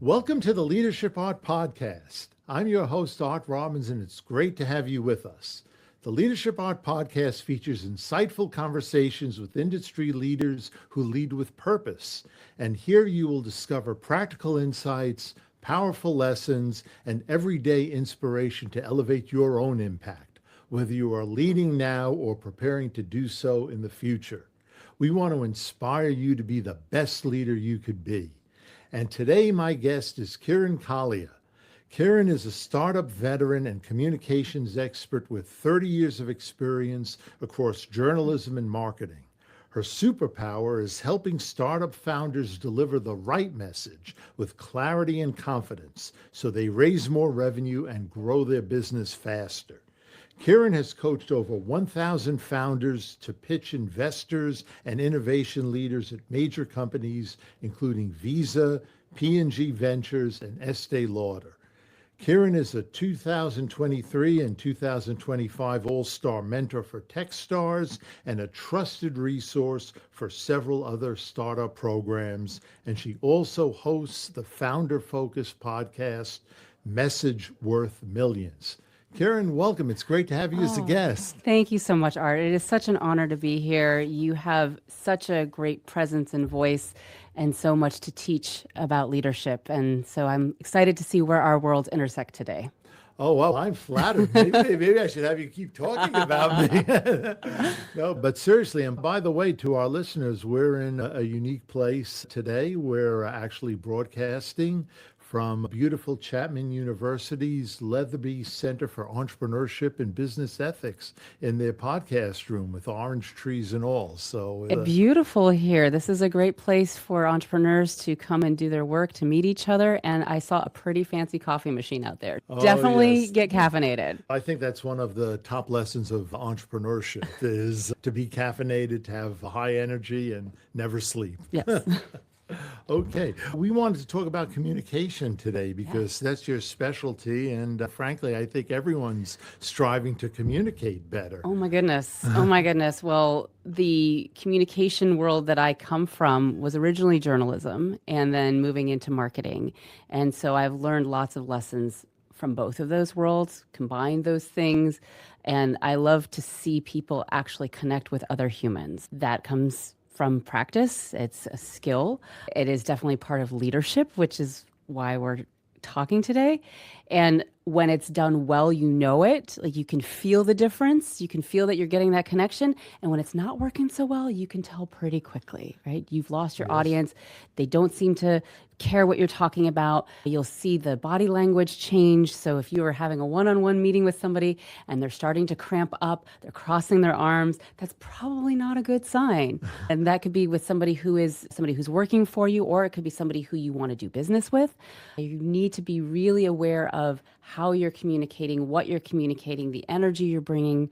Welcome to the Leadership Art Podcast. I'm your host, Art Robbins, and it's great to have you with us. The Leadership Art Podcast features insightful conversations with industry leaders who lead with purpose. And here you will discover practical insights, powerful lessons, and everyday inspiration to elevate your own impact, whether you are leading now or preparing to do so in the future. We want to inspire you to be the best leader you could be. And today, my guest is Kirin Kalia. Kirin is a startup veteran and communications expert with 30 years of experience across journalism and marketing. Her superpower is helping startup founders deliver the right message with clarity and confidence so they raise more revenue and grow their business faster. Kirin has coached over 1,000 founders to pitch investors and innovation leaders at major companies, including Visa, P&G Ventures, and Estee Lauder. Kirin is a 2023 and 2025 All-Star Mentor for Techstars and a trusted resource for several other startup programs. And she also hosts the founder-focused podcast, Message Worth Millions. Kirin, welcome. It's great to have you as a guest. Thank you so much, Art. It is such an honor to be here. You have such a great presence and voice and so much to teach about leadership. And so I'm excited to see where our worlds intersect today. Oh, well, I'm flattered. Maybe I should have you keep talking about me. No, but seriously, and by the way, to our listeners, we're in a unique place today. We're actually broadcasting from beautiful Chapman University's Leatherby Center for Entrepreneurship and Business Ethics in their podcast room with orange trees and all. So beautiful here. This is a great place for entrepreneurs to come and do their work, to meet each other. And I saw a pretty fancy coffee machine out there. Definitely get caffeinated. I think that's one of the top lessons of entrepreneurship is to be caffeinated, to have high energy and never sleep. Yes. Okay. We wanted to talk about communication today because that's your specialty. And frankly, I think everyone's striving to communicate better. Oh, my goodness. Oh, my goodness. Well, the communication world that I come from was originally journalism and then moving into marketing. And so I've learned lots of lessons from both of those worlds, combine those things. And I love to see people actually connect with other humans. That comes from practice. It's a skill. It is definitely part of leadership, which is why we're talking today. And when it's done well, you know it. Like you can feel the difference. You can feel that you're getting that connection. And when it's not working so well, you can tell pretty quickly, right? You've lost your audience. They don't seem to care what you're talking about. You'll see the body language change. So if you are having a one-on-one meeting with somebody and they're starting to cramp up, they're crossing their arms, that's probably not a good sign. And that could be with somebody who's working for you, or it could be somebody who you want to do business with. You need to be really aware of how you're communicating, what you're communicating, the energy you're bringing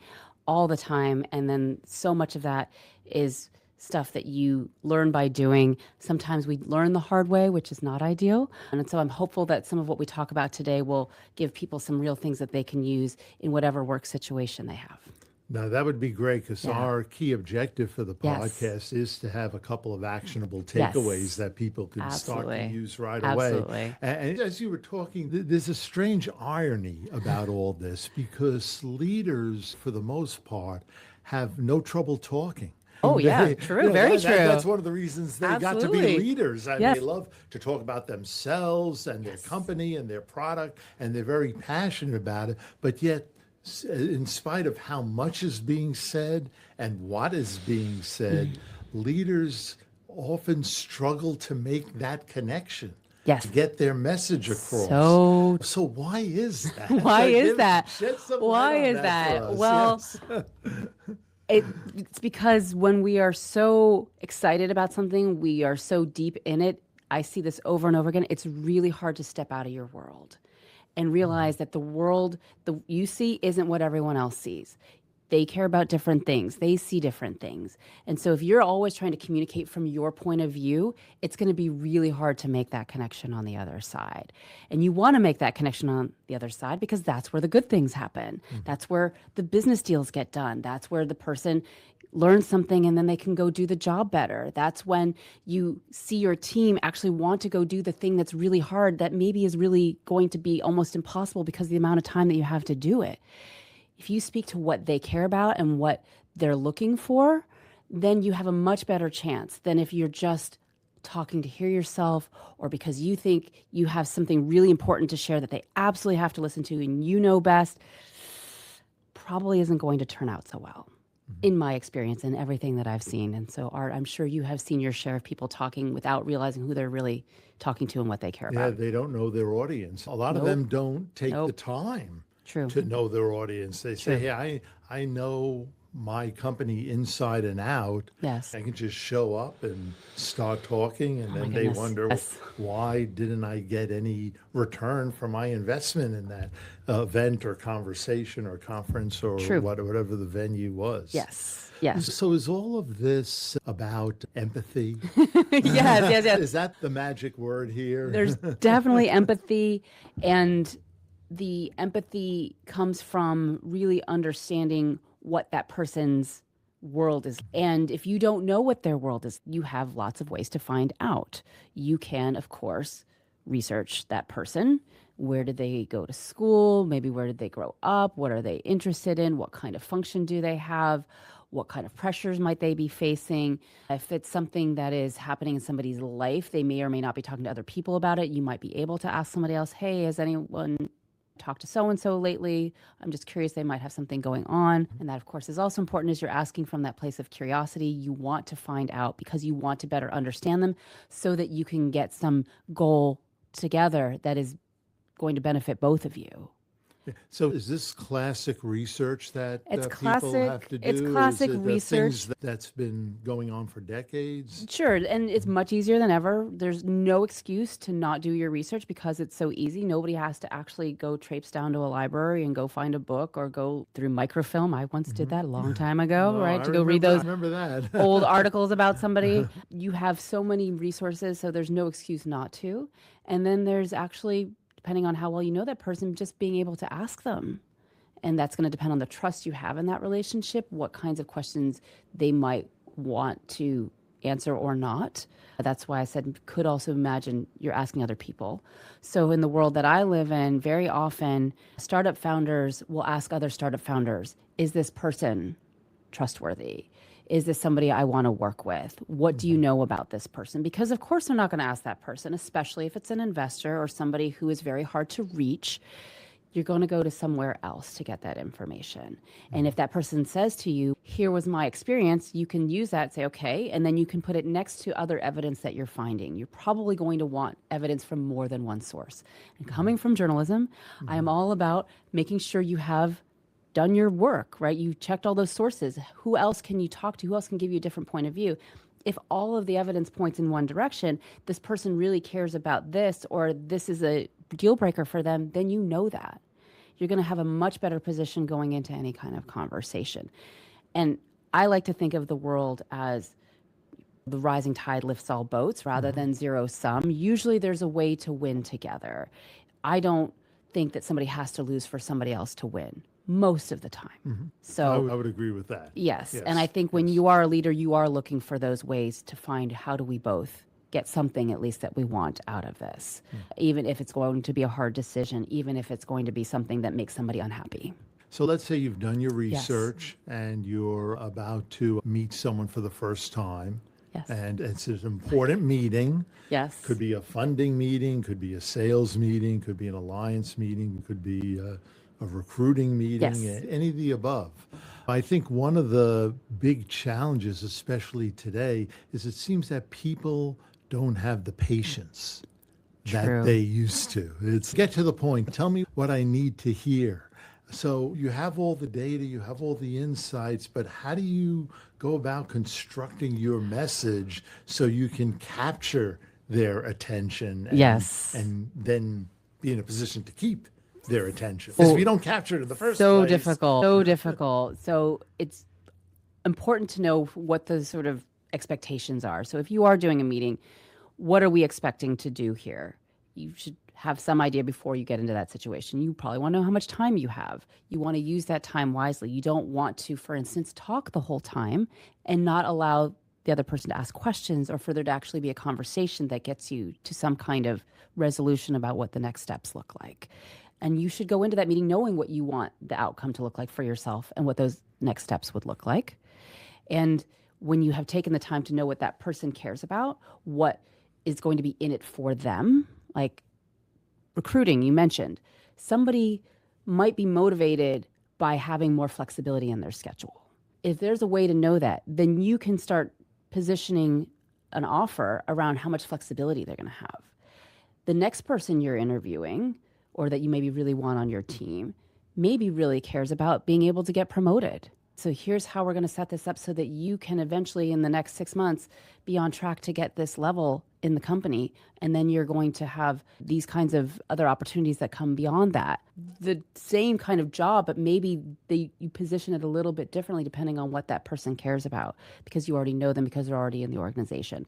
all the time. And then so much of that is stuff that you learn by doing. Sometimes we learn the hard way, which is not ideal. And so I'm hopeful that some of what we talk about today will give people some real things that they can use in whatever work situation they have. Now, that would be great because our key objective for the podcast is to have a couple of actionable takeaways that people can start to use right away. And as you were talking, there's a strange irony about all this because leaders, for the most part, have no trouble talking. Oh, yeah, true. Very true. That's one of the reasons they got to be leaders. And they love to talk about themselves and their company and their product, and they're very passionate about it. But yet, in spite of how much is being said and what is being said, leaders often struggle to make that connection. Yes. To get their message across. So why is that? Why is that? Well, it's because when we are so excited about something, we are so deep in it. I see this over and over again. It's really hard to step out of your world and realize that the world you see isn't what everyone else sees. They care about different things. They see different things. And so if you're always trying to communicate from your point of view, it's going to be really hard to make that connection on the other side. And you want to make that connection on the other side because that's where the good things happen. That's where the business deals get done. That's where the person learn something and then they can go do the job better. That's when you see your team actually want to go do the thing that's really hard that maybe is really going to be almost impossible because of the amount of time that you have to do it. If you speak to what they care about and what they're looking for, then you have a much better chance than if you're just talking to hear yourself, or because you think you have something really important to share that they absolutely have to listen to and you know best. Probably isn't going to turn out so well, in my experience and everything that I've seen. And so, Art, I'm sure you have seen your share of people talking without realizing who they're really talking to and what they care about. Yeah, they don't know their audience. A lot of them don't take the time to know their audience. They say, hey, I know my company inside and out. Yes. I can just show up and start talking, and then they wonder, why didn't I get any return for my investment in that event or conversation or conference or whatever the venue was? Yes. Yes. So is all of this about empathy? Yes. Is that the magic word here? There's definitely empathy, and the empathy comes from really understanding what that person's world is. And if you don't know what their world is, you have lots of ways to find out. You can, of course, research that person. Where did they go to school? Maybe where did they grow up? What are they interested in? What kind of function do they have? What kind of pressures might they be facing? If it's something that is happening in somebody's life, they may or may not be talking to other people about it. You might be able to ask somebody else, hey, has anyone talked to so-and-so lately? I'm just curious, they might have something going on. And that, of course, is also important as you're asking from that place of curiosity. You want to find out because you want to better understand them so that you can get some goal together that is going to benefit both of you. So is this classic research that It's people have to do? It's classic research that's been going on for decades? Sure, and it's much easier than ever. There's no excuse to not do your research because it's so easy. Nobody has to actually go traipse down to a library and go find a book or go through microfilm. I once did that a long time ago, right? To go read those old articles about somebody. You have so many resources, so there's no excuse not to. And then there's actually, depending on how well you know that person, just being able to ask them. And that's going to depend on the trust you have in that relationship, what kinds of questions they might want to answer or not. That's why I said could also imagine you're asking other people. So in the world that I live in, very often startup founders will ask other startup founders, is this person trustworthy? Is this somebody I want to work with? What do you know about this person? Because of course they're not going to ask that person, especially if it's an investor or somebody who is very hard to reach. You're going to go to somewhere else to get that information. And if that person says to you, here was my experience, you can use that and say, okay, and then you can put it next to other evidence that you're finding. You're probably going to want evidence from more than one source. And coming from journalism, I am all about making sure you have done your work, right? You checked all those sources. Who else can you talk to? Who else can give you a different point of view? If all of the evidence points in one direction, this person really cares about this, or this is a deal breaker for them, then you know that. You're going to have a much better position going into any kind of conversation. And I like to think of the world as the rising tide lifts all boats rather than zero sum. Usually there's a way to win together. I don't think that somebody has to lose for somebody else to win. Most of the time. So I would agree with that. Yes. And I think when you are a leader, you are looking for those ways to find how do we both get something at least that we want out of this, even if it's going to be a hard decision, even if it's going to be something that makes somebody unhappy. So let's say you've done your research and you're about to meet someone for the first time. Yes. And it's an important meeting. Yes. Could be a funding meeting, could be a sales meeting, could be an alliance meeting, could be a recruiting meeting, any of the above. I think one of the big challenges, especially today, is it seems that people don't have the patience that they used to. It's get to the point, tell me what I need to hear. So you have all the data, you have all the insights, but how do you go about constructing your message so you can capture their attention and then be in a position to keep their attention? Because if you don't capture it in the first place. So difficult. So it's important to know what the sort of expectations are. So if you are doing a meeting, what are we expecting to do here? You should have some idea before you get into that situation. You probably want to know how much time you have. You want to use that time wisely. You don't want to, for instance, talk the whole time and not allow the other person to ask questions or for there to actually be a conversation that gets you to some kind of resolution about what the next steps look like. And you should go into that meeting knowing what you want the outcome to look like for yourself and what those next steps would look like. And when you have taken the time to know what that person cares about, what is going to be in it for them, like recruiting, you mentioned, somebody might be motivated by having more flexibility in their schedule. If there's a way to know that, then you can start positioning an offer around how much flexibility they're going to have. The next person you're interviewing or that you maybe really want on your team maybe really cares about being able to get promoted. So here's how we're going to set this up so that you can eventually in the next 6 months be on track to get this level in the company. And then you're going to have these kinds of other opportunities that come beyond that. The same kind of job, but maybe you position it a little bit differently depending on what that person cares about because you already know them because they're already in the organization.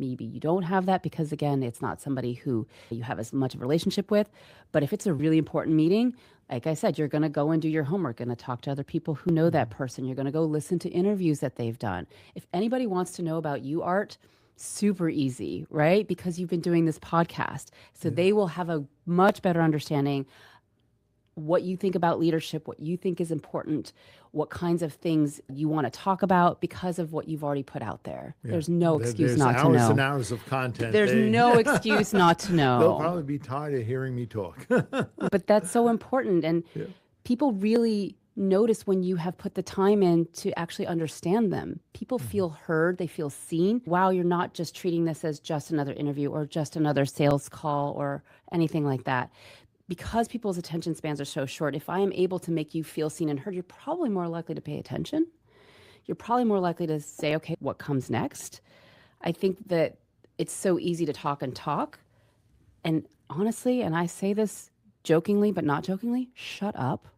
Maybe you don't have that because, again, it's not somebody who you have as much of a relationship with. But if it's a really important meeting, like I said, you're going to go and do your homework, going to talk to other people who know that person. You're going to go listen to interviews that they've done. If anybody wants to know about you, Art, super easy, right? Because you've been doing this podcast. So they will have a much better understanding what you think about leadership, what you think is important, what kinds of things you want to talk about because of what you've already put out there. Yeah. There's no excuse not to know. There's hours and hours of content. There's no excuse not to know. They'll probably be tired of hearing me talk. But that's so important. And people really notice when you have put the time in to actually understand them. People feel heard, they feel seen. Wow, you're not just treating this as just another interview or just another sales call or anything like that. Because people's attention spans are so short, if I am able to make you feel seen and heard, you're probably more likely to pay attention. You're probably more likely to say, okay, what comes next? I think that it's so easy to talk and talk. And honestly, and I say this jokingly, but not jokingly, shut up.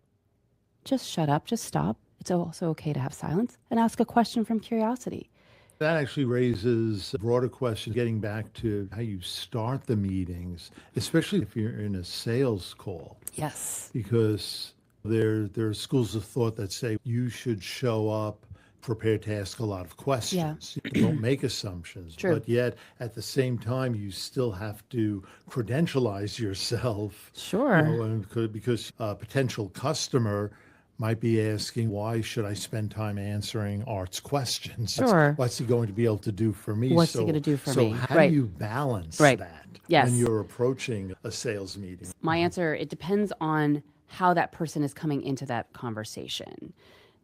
Just shut up, just stop. It's also okay to have silence and ask a question from curiosity. That actually raises a broader question, getting back to how you start the meetings, especially if you're in a sales call. Yes. Because there are schools of thought that say you should show up prepared to ask a lot of questions. Yeah. You don't make assumptions. True. But yet, at the same time, you still have to credentialize yourself. Sure. Because a potential customer might be asking, why should I spend time answering Art's questions? Sure. What's he going to be able to do for me? What's he going to do for me? So how do you balance that when you're approaching a sales meeting? My answer, it depends on how that person is coming into that conversation.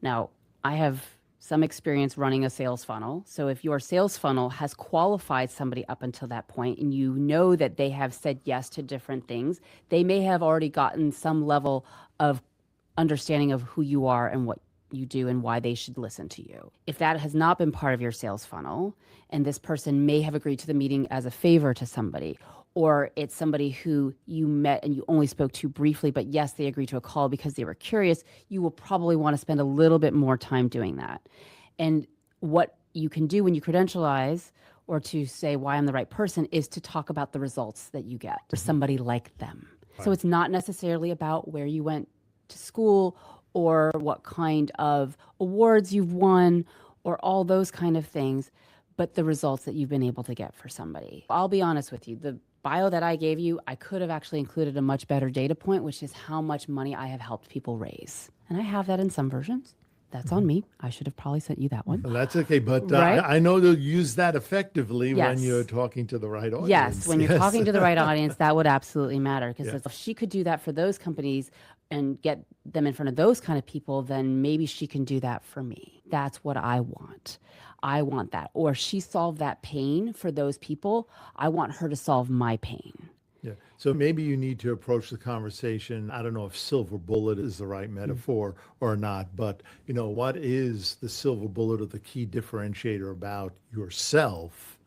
Now, I have some experience running a sales funnel. So if your sales funnel has qualified somebody up until that point and you know that they have said yes to different things, they may have already gotten some level of understanding of who you are and what you do and why they should listen to you. If that has not been part of your sales funnel, and this person may have agreed to the meeting as a favor to somebody, or it's somebody who you met and you only spoke to briefly, but yes, they agreed to a call because they were curious, you will probably want to spend a little bit more time doing that. And what you can do when you credentialize or to say why I'm the right person is to talk about the results that you get for somebody like them. Right. So it's not necessarily about where you went to school or what kind of awards you've won or all those kind of things, but the results that you've been able to get for somebody. I'll be honest with you, the bio that I gave you, I could have actually included a much better data point, which is how much money I have helped people raise. And I have that in some versions. That's on me. I should have probably sent you that one. Well, that's okay, but right? I know they'll use that effectively when you're talking to the right audience. Yes, when you're talking to the right audience, that would absolutely matter. Because if she could do that for those companies and get them in front of those kind of people, then maybe she can do that for me. That's what I want. I want that. Or she solved that pain for those people. I want her to solve my pain. Yeah. So maybe you need to approach the conversation. I don't know if silver bullet is the right metaphor or not, but what is the silver bullet or the key differentiator about yourself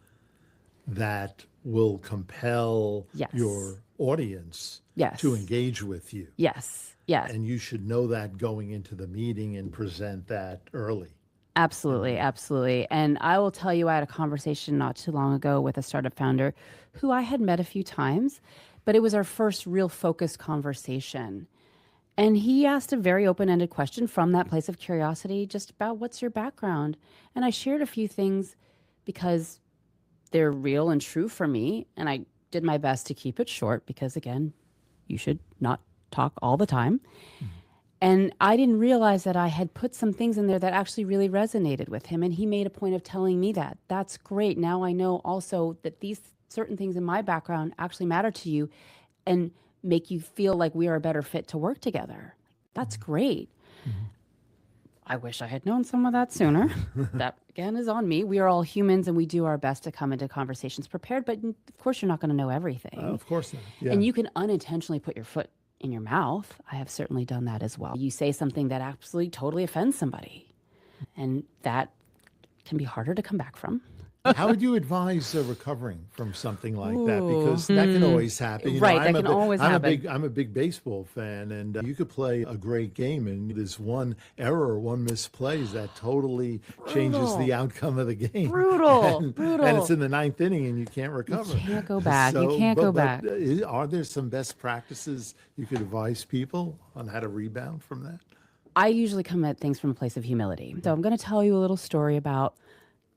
that will compel your audience to engage with you? Yes. Yes. And you should know that going into the meeting and present that early. Absolutely. Absolutely. And I will tell you, I had a conversation not too long ago with a startup founder who I had met a few times, But it was our first real focused conversation. And he asked a very open-ended question from that place of curiosity, just about what's your background. And I shared a few things because they're real and true for me. And I did my best to keep it short because, again, you should not talk all the time. And I didn't realize that I had put some things in there that actually really resonated with him. And he made a point of telling me that. That's great. Now I know also that these certain things in my background actually matter to you and make you feel like we are a better fit to work together. That's great. I wish I had known some of that sooner. That, again, is on me. We are all humans and we do our best to come into conversations prepared, but of course you're not going to know everything. Of course not. Yeah. And you can unintentionally put your foot in your mouth. I have certainly done that as well. You say something that absolutely totally offends somebody, and that can be harder to come back from. How would you advise recovering from something like that? Because that can always happen. You know, Right, that can always happen. I'm a big baseball fan, and you could play a great game, and there's one error, one misplays that totally changes the outcome of the game. Brutal. And it's in the ninth inning, and you can't recover. You can't go back. You can't go back. Are there some best practices you could advise people on how to rebound from that? I usually come at things from a place of humility. So I'm going to tell you a little story about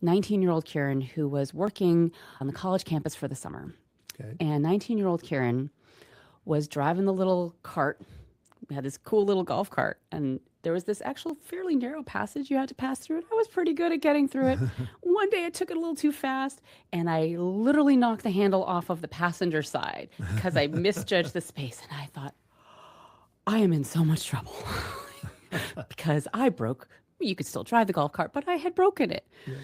19-year-old Kirin, who was working on the college campus for the summer. Okay. And 19-year-old Kirin was driving the little cart. We had this cool little golf cart, and there was this actual fairly narrow passage you had to pass through it. I was pretty good at getting through it. One day I took it a little too fast, and I literally knocked the handle off of the passenger side because I misjudged the space. And I thought, I am in so much trouble because I broke. You could still drive the golf cart, but I had broken it. Yeah.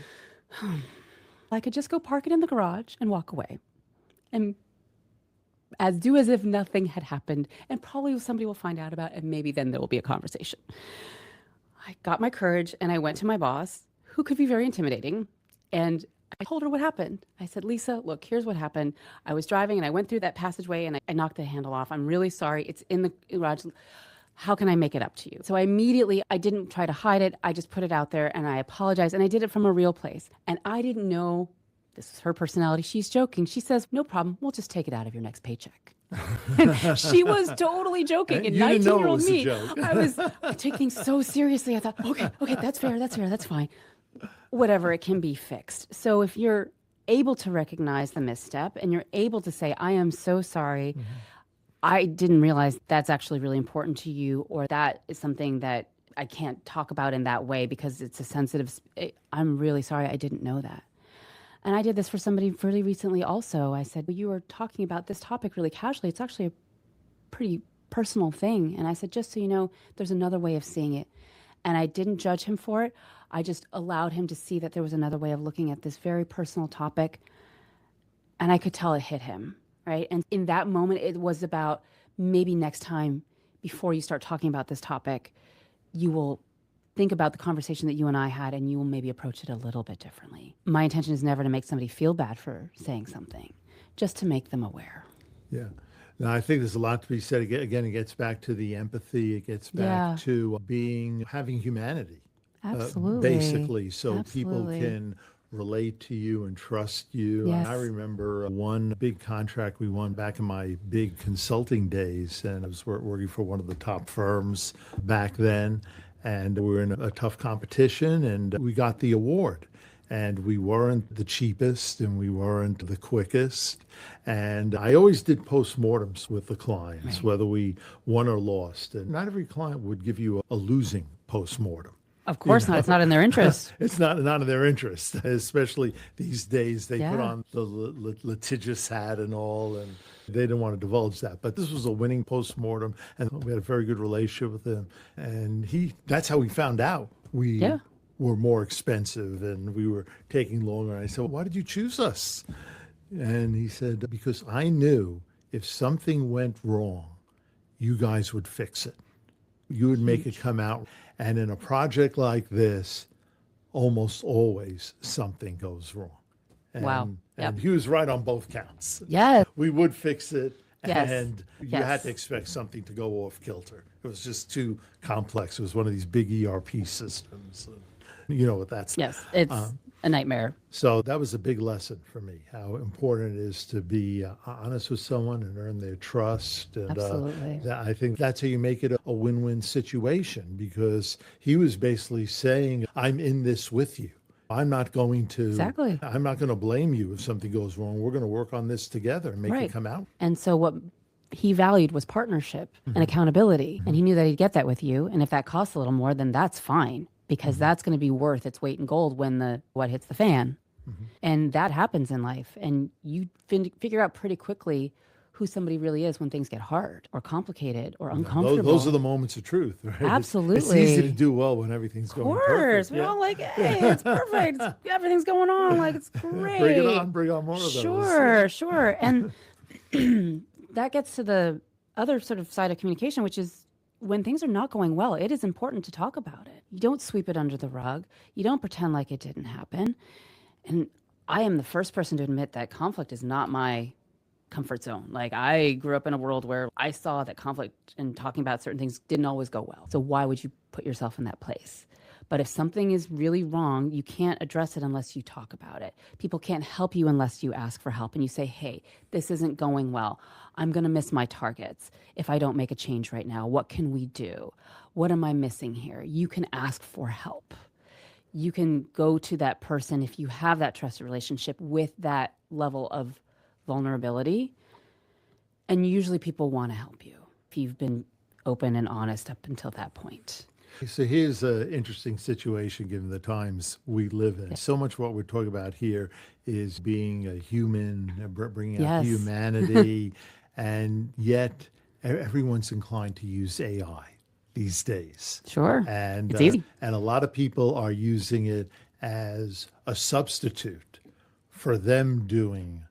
I could just go park it in the garage and walk away and do as if nothing had happened, and probably somebody will find out about it, and maybe then there will be a conversation. I got my courage and I went to my boss, who could be very intimidating, and I told her what happened. I said, Lisa, look, here's what happened. I was driving and I went through that passageway and I knocked the handle off. I'm really sorry. It's in the garage. How can I make it up to you? So I didn't try to hide it. I just put it out there and I apologized, and I did it from a real place. And I didn't know, this is her personality. She's joking. She says, no problem. We'll just take it out of your next paycheck. And she was totally joking. And 19-year-old me, I was taking things so seriously. I thought, okay, that's fair. That's fine. Whatever, it can be fixed. So if you're able to recognize the misstep and you're able to say, I am so sorry. I didn't realize that's actually really important to you, or that is something that I can't talk about in that way because it's a sensitive, I'm really sorry, I didn't know that. And I did this for somebody really recently also. I said, well, you were talking about this topic really casually. It's actually a pretty personal thing. And I said, just so you know, there's another way of seeing it. And I didn't judge him for it. I just allowed him to see that there was another way of looking at this very personal topic. And I could tell it hit him. Right. And in that moment, it was about maybe next time before you start talking about this topic, you will think about the conversation that you and I had, and you will maybe approach it a little bit differently. My intention is never to make somebody feel bad for saying something, just to make them aware. Yeah. Now, I think there's a lot to be said. Again, it gets back to the empathy. It gets back to having humanity. Absolutely. Basically, so people can relate to you and trust you. Yes. I remember one big contract we won back in my big consulting days, and I was working for one of the top firms back then, and we were in a tough competition, and we got the award. And we weren't the cheapest, and we weren't the quickest. And I always did postmortems with the clients, whether we won or lost. And not every client would give you a losing postmortem. Of course not. It's not in their interest. It's not in their interest, especially these days. They put on the litigious hat and all, and they didn't want to divulge that. But this was a winning postmortem, and we had a very good relationship with him. And that's how we found out we were more expensive and we were taking longer. And I said, well, why did you choose us? And he said, because I knew if something went wrong, you guys would fix it. You would make it come out. And in a project like this, almost always something goes wrong. And, and he was right on both counts. Yes. We would fix it. Yes. And you had to expect something to go off kilter. It was just too complex. It was one of these big ERP systems. You know what that's Yes, it's a nightmare. So that was a big lesson for me, how important it is to be honest with someone and earn their trust. And Absolutely. I think that's how you make it a win-win situation, because he was basically saying, I'm in this with you. I'm not going to Exactly. I'm not going to blame you if something goes wrong. We're going to work on this together and make it come out. And so what he valued was partnership and accountability. And he knew that he'd get that with you. And if that costs a little more, then that's fine, because that's going to be worth its weight in gold when what hits the fan. And that happens in life. And you figure out pretty quickly who somebody really is when things get hard or complicated or uncomfortable. Those are the moments of truth, right? Absolutely. It's easy to do well when everything's going perfect. Of course. We're all like, hey, it's perfect. Everything's going on. Like, it's great. Bring on more of those. Sure. And that gets to the other sort of side of communication, which is when things are not going well, it is important to talk about it. You don't sweep it under the rug. You don't pretend like it didn't happen. And I am the first person to admit that conflict is not my comfort zone. Like, I grew up in a world where I saw that conflict and talking about certain things didn't always go well. So why would you put yourself in that place? But if something is really wrong, you can't address it unless you talk about it. People can't help you unless you ask for help and you say, hey, this isn't going well. I'm going to miss my targets if I don't make a change right now. What can we do? What am I missing here? You can ask for help. You can go to that person if you have that trusted relationship with that level of vulnerability. And usually people want to help you if you've been open and honest up until that point. So here's an interesting situation given the times we live in. So much what we're talking about here is being a human, bringing out humanity, and yet everyone's inclined to use AI these days. Sure. And it's easy. And a lot of people are using it as a substitute for them doing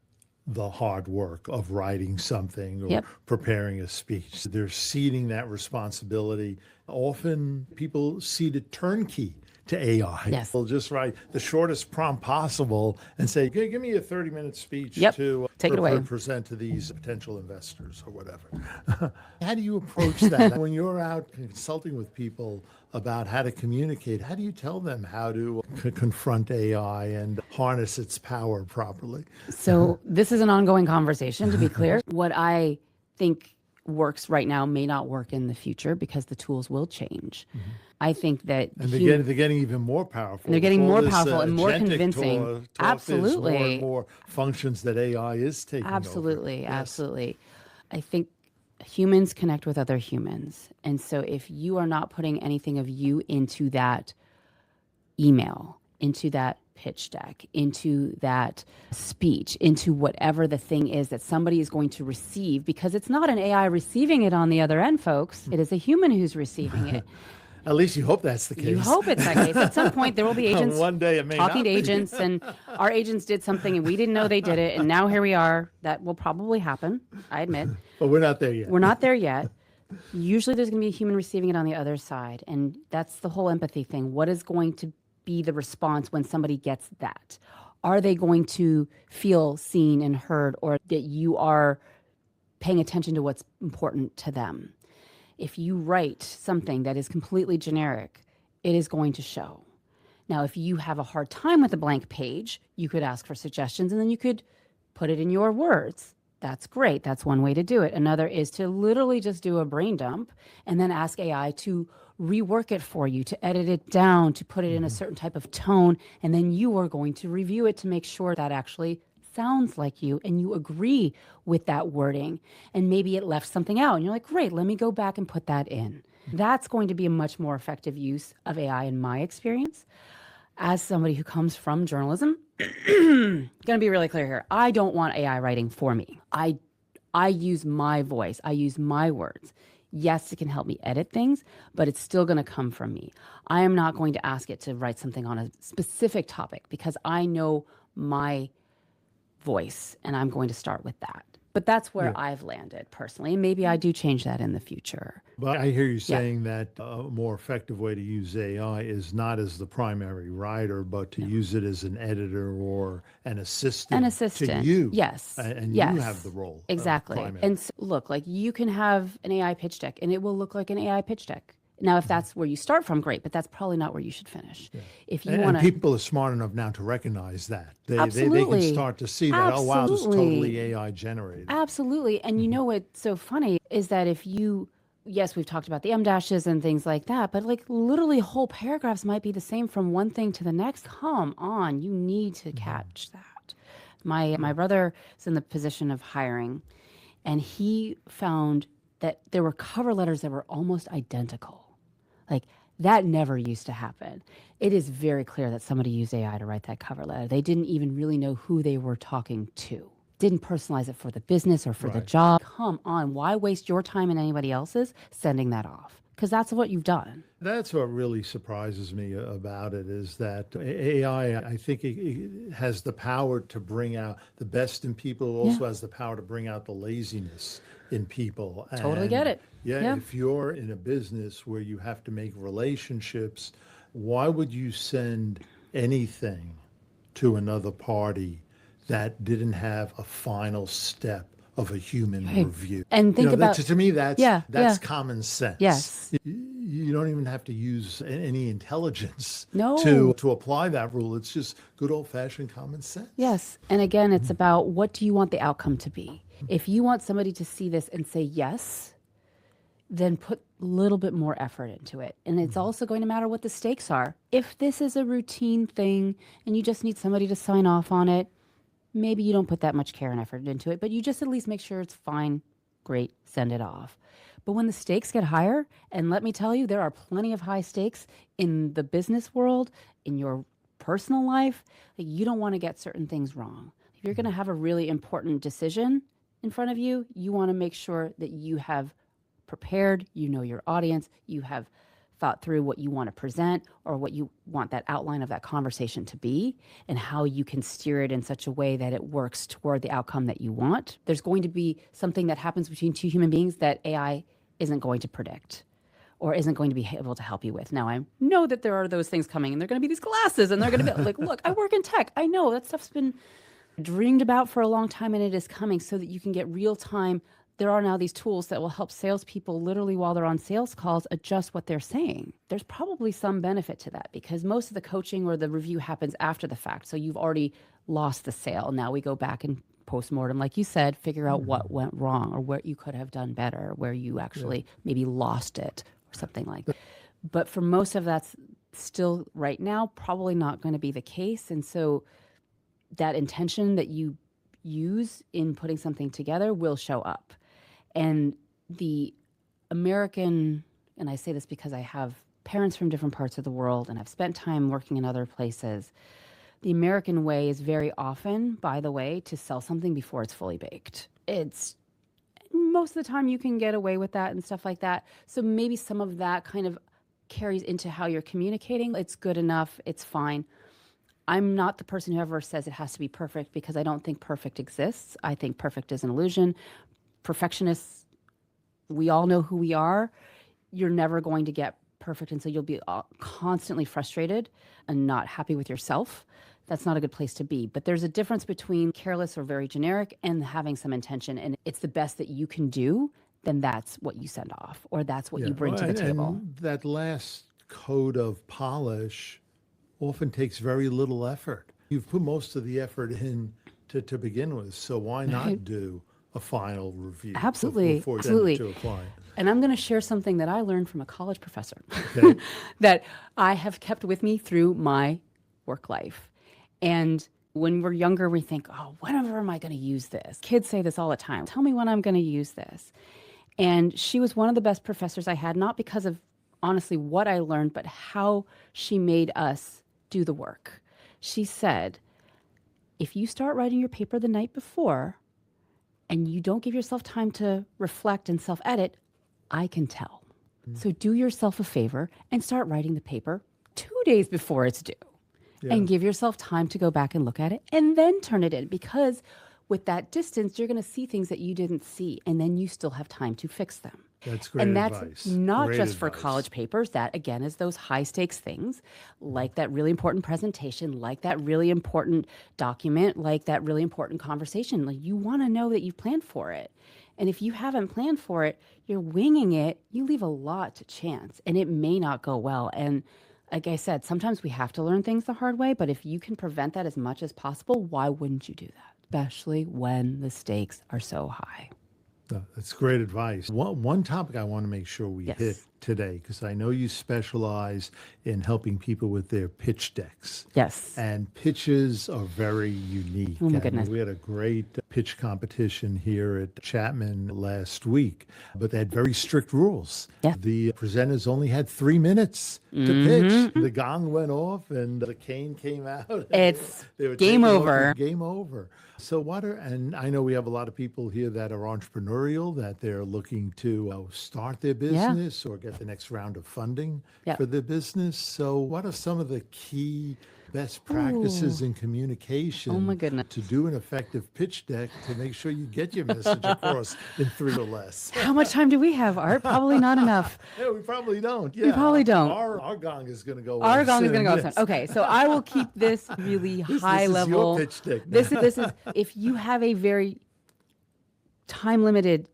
the hard work of writing something or preparing a speech. They're ceding that responsibility. Often people cede a turnkey to AI. Yes. They'll just write the shortest prompt possible and say, give me a 30-minute speech to Take it away. present to these potential investors or whatever. How do you approach that? When you're out consulting with people about how to communicate, how do you tell them how to confront AI and harness its power properly? So this is an ongoing conversation, to be clear. What I think works right now may not work in the future because the tools will change. I think that they're getting even more powerful. They're getting more powerful and more convincing. Absolutely. More and more functions that AI is taking Absolutely. over. Absolutely. I think humans connect with other humans. And so if you are not putting anything of you into that email, into that pitch deck, into that speech, into whatever the thing is that somebody is going to receive, because it's not an AI receiving it on the other end, folks. It is a human who's receiving it. At least you hope that's the case. You hope it's that case. At some point, there will be agents One day it may talking not to be. agents, and our agents did something and we didn't know they did it. And now here we are. That will probably happen, I admit. But we're not there yet. We're not there yet. Usually there's going to be a human receiving it on the other side. And that's the whole empathy thing. What is going to be the response when somebody gets that? Are they going to feel seen and heard, or that you are paying attention to what's important to them? If you write something that is completely generic, it is going to show. Now, if you have a hard time with a blank page, you could ask for suggestions and then you could put it in your words. That's great. That's one way to do it. Another is to literally just do a brain dump and then ask AI to rework it for you, to edit it down, to put it in a certain type of tone. And then you are going to review it to make sure that actually sounds like you and you agree with that wording. And maybe it left something out and you're like, great, let me go back and put that in. That's going to be a much more effective use of AI in my experience. As somebody who comes from journalism, going to be really clear here. I don't want AI writing for me. I use my voice. I use my words. Yes, it can help me edit things, but it's still going to come from me. I am not going to ask it to write something on a specific topic because I know my voice and I'm going to start with that. But that's where I've landed personally. And maybe I do change that in the future. But I hear you saying that a more effective way to use AI is not as the primary writer, but to use it as an editor or an assistant. An assistant. To you. Yes. And yes. you have the role. Exactly. And so, look, like you can have an AI pitch deck and it will look like an AI pitch deck. Now, if that's where you start from, great, but that's probably not where you should finish. Yeah. If you And want to, people are smart enough now to recognize that. They can absolutely, start to see that, oh, wow, this is absolutely, totally AI generated. absolutely. And you know what's so funny is that if you, yes, we've talked about the M dashes and things like that, but like literally whole paragraphs might be the same from one thing to the next. Come on, you need to catch that. My brother is in the position of hiring, and he found that there were cover letters that were almost identical. Like that never used to happen. It is very clear that somebody used AI to write that cover letter. They didn't even really know who they were talking to. Didn't personalize it for the business or for the job. Come on, why waste your time and anybody else's sending that off? Because that's what you've done. That's what really surprises me about it is that AI, I think it has the power to bring out the best in people. It also has the power to bring out the laziness in people. Totally get it. Yeah, if you're in a business where you have to make relationships, why would you send anything to another party that didn't have a final step of a human review? And think about, to me, that's common sense. Yes. You don't even have to use any intelligence No. to apply that rule. It's just good old-fashioned common sense. Yes. And again, it's about what do you want the outcome to be? If you want somebody to see this and say yes, then put a little bit more effort into it. And it's also going to matter what the stakes are. If this is a routine thing and you just need somebody to sign off on it, maybe you don't put that much care and effort into it, but you just at least make sure it's fine, great, send it off. But when the stakes get higher, and let me tell you, there are plenty of high stakes in the business world, in your personal life, like you don't want to get certain things wrong. If you're going to have a really important decision in front of you, you want to make sure that you have prepared, you know your audience, you have thought through what you want to present or what you want that outline of that conversation to be and how you can steer it in such a way that it works toward the outcome that you want. There's going to be something that happens between two human beings that AI isn't going to predict or isn't going to be able to help you with. Now, I know that there are those things coming and they're going to be these glasses and they're going to be like, look, I work in tech. I know that stuff's been dreamed about for a long time and it is coming so that you can get real time. There are now these tools that will help salespeople literally while they're on sales calls adjust what they're saying. There's probably some benefit to that because most of the coaching or the review happens after the fact. So you've already lost the sale. Now we go back and postmortem, like you said, figure out what went wrong or what you could have done better, where you actually maybe lost it or something like that. But for most of that's still right now probably not going to be the case. And so that intention that you use in putting something together will show up. And the American, and I say this because I have parents from different parts of the world and I've spent time working in other places, the American way is very often, by the way, to sell something before it's fully baked. It's most of the time you can get away with that and stuff like that. So maybe some of that kind of carries into how you're communicating. It's good enough. It's fine. I'm not the person who ever says it has to be perfect because I don't think perfect exists. I think perfect is an illusion. Perfectionists, we all know who we are. You're never going to get perfect, and so you'll be constantly frustrated and not happy with yourself. That's not a good place to be. But there's a difference between careless or very generic and having some intention, and it's the best that you can do, then that's what you send off, or that's what you bring to the table. And that last coat of polish often takes very little effort. You've put most of the effort in to begin with, so why not do a final review before sending it to a client? And I'm going to share something that I learned from a college professor Okay. that I have kept with me through my work life. And when we're younger, we think, oh, whenever am I going to use this? Kids say this all the time. Tell me when I'm going to use this. And she was one of the best professors I had, not because of honestly what I learned, but how she made us do the work. She said, if you start writing your paper the night before and you don't give yourself time to reflect and self-edit, I can tell. So do yourself a favor and start writing the paper 2 days before it's due. And give yourself time to go back and look at it and then turn it in, because with that distance, you're going to see things that you didn't see, and then you still have time to fix them. That's great advice. And that's not Great just for advice. college papers. That, again, is those high stakes things, like that really important presentation, like that really important document, like that really important conversation. Like, you want to know that you've planned for it. And if you haven't planned for it, you're winging it, you leave a lot to chance and it may not go well. And like I said, sometimes we have to learn things the hard way, but if you can prevent that as much as possible, why wouldn't you do that? Especially when the stakes are so high. That's great advice. One topic I want to make sure we hit today, because I know you specialize in helping people with their pitch decks. Yes. And pitches are very unique. Oh my goodness. We had a great pitch competition here at Chapman last week, but they had very strict rules. Yeah. The presenters only had 3 minutes to pitch. The gong went off and the cane came out. It's They were game taking over. Game over. So and I know we have a lot of people here that are entrepreneurial, that they're looking to start their business or get the next round of funding for their business. So what are some of the key best practices in communication Oh my goodness. to do an effective pitch deck to make sure you get your message across in 3 or less? How much time do we have, Art? Probably not enough. Yeah, we probably don't. Yeah, We probably don't. Our gong is going to go. Our off gong is soon, going to go soon. Okay, so I will keep this really high this level. Is your pitch deck This now. is if you have a very time limited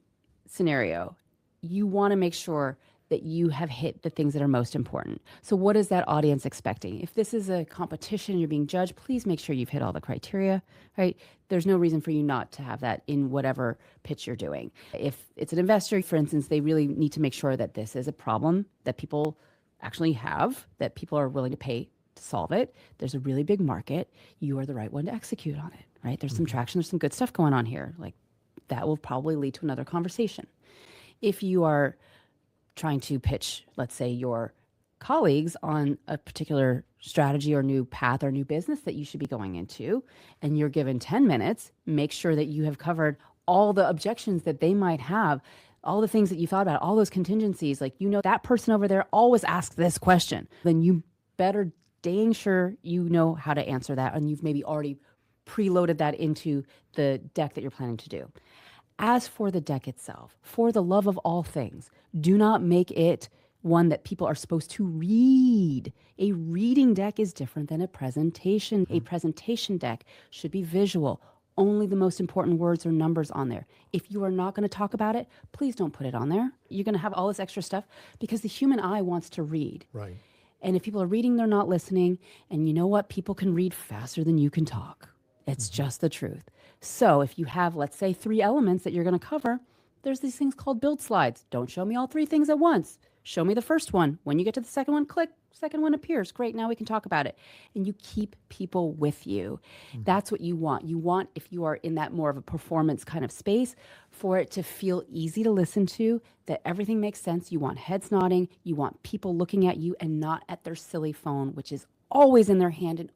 scenario, you want to make sure that you have hit the things that are most important. So what is that audience expecting? If this is a competition, you're being judged, please make sure you've hit all the criteria, right? There's no reason for you not to have that in whatever pitch you're doing. If it's an investor, for instance, they really need to make sure that this is a problem that people actually have, that people are willing to pay to solve it. There's a really big market. You are the right one to execute on it, right? There's some traction. There's some good stuff going on here. Like that will probably lead to another conversation. If you are trying to pitch, let's say, your colleagues on a particular strategy or new path or new business that you should be going into, and you're given 10 minutes, make sure that you have covered all the objections that they might have, all the things that you thought about, all those contingencies. Like, that person over there always asks this question. Then you better dang sure you know how to answer that, and you've maybe already preloaded that into the deck that you're planning to do. As for the deck itself, for the love of all things, do not make it one that people are supposed to read. A reading deck is different than a presentation. A presentation deck should be visual. Only the most important words or numbers on there. If you are not going to talk about it, please don't put it on there. You're going to have all this extra stuff because the human eye wants to read. Right. And if people are reading, they're not listening. And you know what? People can read faster than you can talk. It's just the truth. So if you have, let's say, 3 elements that you're going to cover, there's these things called build slides. Don't show me all 3 things at once. Show me the first one. When you get to the second one, click, second one appears. Great, now we can talk about it. And you keep people with you. That's what you want. You want, if you are in that more of a performance kind of space, for it to feel easy to listen to, that everything makes sense. You want heads nodding. You want people looking at you and not at their silly phone, which is always in their hand and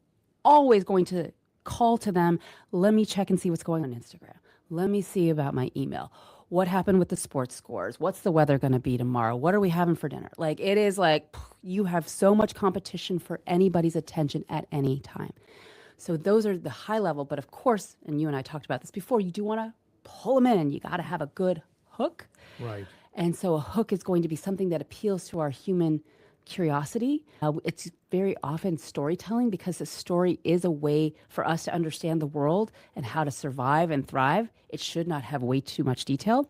always going to call to them. Let me check and see what's going on Instagram. Let me see about my email. What happened with the sports scores? What's the weather going to be tomorrow? What are we having for dinner? Like, it is like you have so much competition for anybody's attention at any time. So those are the high level. But of course, and you and I talked about this before, you do want to pull them in. You got to have a good hook. Right. And so a hook is going to be something that appeals to our human curiosity. It's very often storytelling, because the story is a way for us to understand the world and how to survive and thrive. It should not have way too much detail.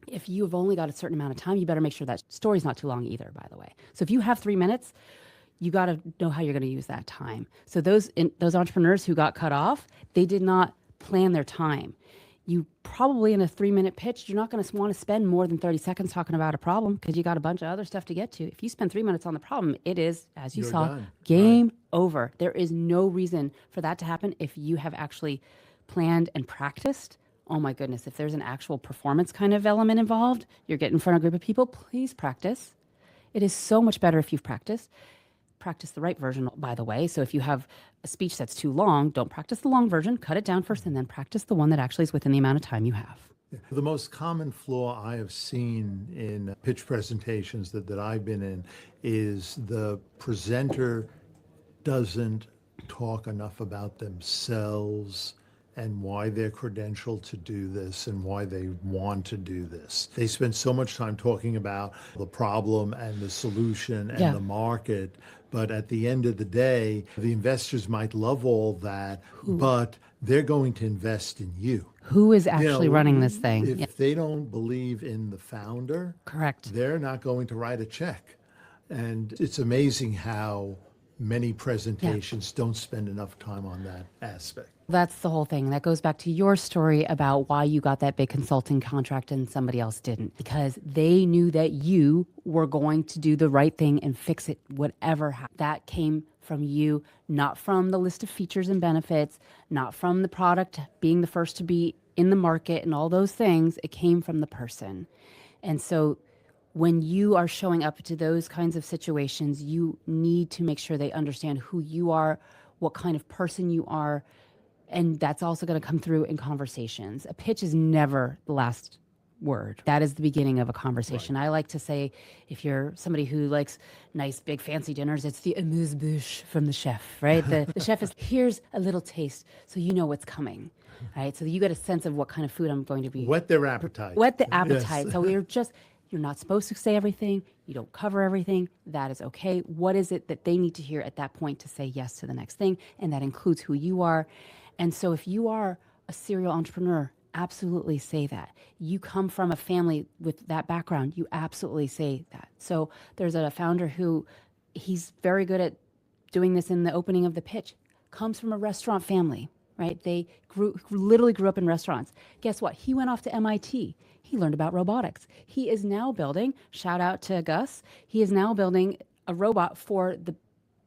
If you've only got a certain amount of time, you better make sure that story's not too long either, by the way. So if you have 3 minutes, you got to know how you're going to use that time. So those entrepreneurs who got cut off, they did not plan their time. You probably, in a 3-minute pitch, you're not going to want to spend more than 30 seconds talking about a problem, because you got a bunch of other stuff to get to. If you spend 3 minutes on the problem, it is, as you You're saw, done. game over. There is no reason for that to happen if you have actually planned and practiced. Oh my goodness, if there's an actual performance kind of element involved, you're getting in front of a group of people, please practice. It is so much better if you've practiced. Practice the right version, by the way. So if you have a speech that's too long, don't practice the long version. Cut it down first, and then practice the one that actually is within the amount of time you have. The most common flaw I have seen in pitch presentations that I've been in is the presenter doesn't talk enough about themselves and why they're credentialed to do this and why they want to do this. They spend so much time talking about the problem and the solution and the market, but at the end of the day, the investors might love all that, but they're going to invest in you. Who is actually running this thing? If Yeah, they don't believe in the founder, correct. they're not going to write a check. And it's amazing how many presentations don't spend enough time on that aspect. That's the whole thing. That goes back to your story about why you got that big consulting contract and somebody else didn't, because they knew that you were going to do the right thing and fix it, whatever happened. That came from you, not from the list of features and benefits, not from the product being the first to be in the market and all those things. It came from the person. And so when you are showing up to those kinds of situations, you need to make sure they understand who you are, what kind of person you are. And that's also going to come through in conversations. A pitch is never the last word. That is the beginning of a conversation. Right. I like to say, if you're somebody who likes nice, big, fancy dinners, it's the amuse-bouche from the chef, right? The chef is, here's a little taste so you know what's coming, right? So you get a sense of what kind of food I'm going to be. Whet their appetite. Whet the appetite. Yes. So you're not supposed to say everything. You don't cover everything. That is okay. What is it that they need to hear at that point to say yes to the next thing? And that includes who you are. And so if you are a serial entrepreneur, absolutely say that. You come from a family with that background, you absolutely say that. So there's a founder who, he's very good at doing this in the opening of the pitch, comes from a restaurant family, right? They literally grew up in restaurants. Guess what? He went off to MIT. He learned about robotics. He is now building, shout out to Gus, he is now building a robot for the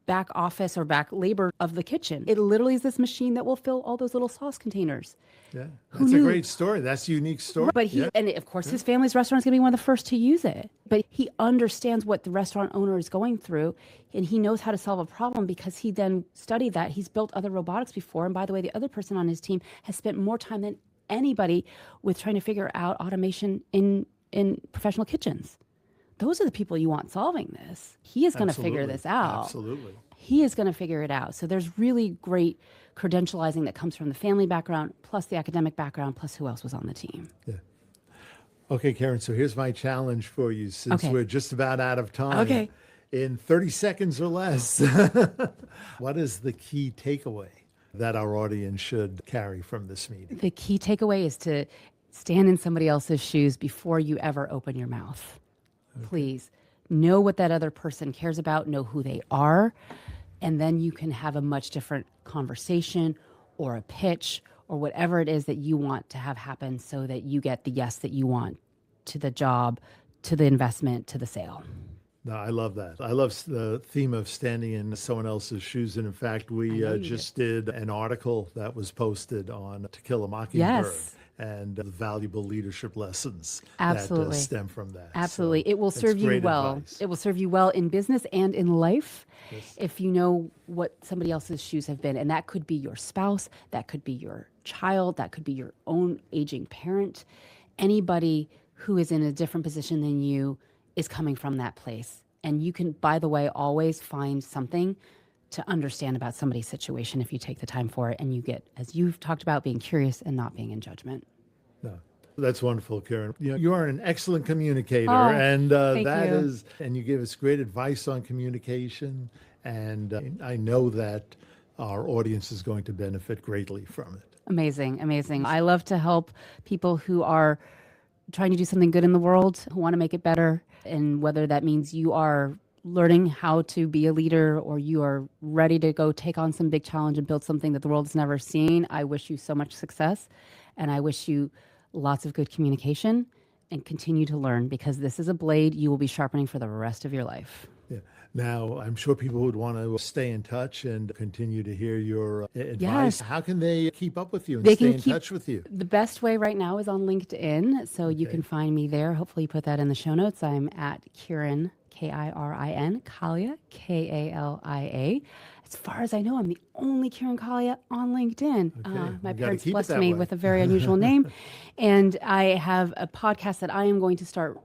back office or back labor of the kitchen. It literally is this machine that will fill all those little sauce containers. Yeah, that's a great story. That's a unique story. But and of course, his family's restaurant is going to be one of the first to use it. But he understands what the restaurant owner is going through, and he knows how to solve a problem because he then studied that. He's built other robotics before. And by the way, the other person on his team has spent more time than anybody with trying to figure out automation in professional kitchens. Those are the people you want solving this. He is going to figure this out. Absolutely. He is going to figure it out. So there's really great credentializing that comes from the family background, plus the academic background, plus who else was on the team. Yeah. Okay, Kirin, so here's my challenge for you since we're just about out of time. Okay. In 30 seconds or less, what is the key takeaway that our audience should carry from this meeting? The key takeaway is to stand in somebody else's shoes before you ever open your mouth. Okay. Please know what that other person cares about, know who they are, and then you can have a much different conversation or a pitch or whatever it is that you want to have happen so that you get the yes that you want to the job, to the investment, to the sale. No, I love that. I love the theme of standing in someone else's shoes. And in fact, we just did an article that was posted on To Kill a Mockingbird. Yes. And the valuable leadership lessons Absolutely. that stem from that. Absolutely. So it will serve you well. Advice. It will serve you well in business and in life. Yes. If you know what somebody else's shoes have been. And that could be your spouse, that could be your child, that could be your own aging parent. Anybody who is in a different position than you is coming from that place. And you can, by the way, always find something to understand about somebody's situation if you take the time for it and you get, as you've talked about, being curious and not being in judgment. No, that's wonderful, Kirin. You are an excellent communicator, and you give us great advice on communication, and I know that our audience is going to benefit greatly from it. Amazing, amazing. I love to help people who are trying to do something good in the world, who want to make it better, and whether that means you are learning how to be a leader or you are ready to go take on some big challenge and build something that the world has never seen. I wish you so much success, and I wish you lots of good communication and continue to learn, because this is a blade you will be sharpening for the rest of your life. Yeah. Now, I'm sure people would want to stay in touch and continue to hear your advice. Yes. How can they keep up with you and stay in touch with you? The best way right now is on LinkedIn, so you can find me there. Hopefully you put that in the show notes. I'm at Kirin, Kirin, Kalia, Kalia. As far as I know, I'm the only Kirin Kalia on LinkedIn. Okay. My parents blessed me with a very unusual name. And I have a podcast that I am going to start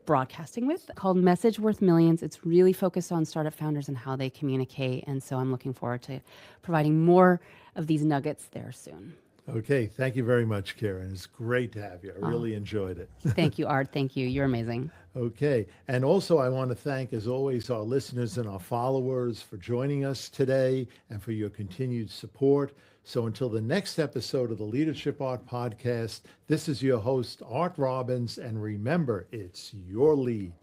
broadcasting with called Message Worth Millions. It's really focused on startup founders and how they communicate. And so I'm looking forward to providing more of these nuggets there soon. Okay. Thank you very much, Kirin. It's great to have you. I really enjoyed it. Thank you, Art. Thank you. You're amazing. Okay. And also, I want to thank, as always, our listeners and our followers for joining us today and for your continued support. So until the next episode of the Leadership Art Podcast, this is your host, Art Robbins, and remember, it's your lead.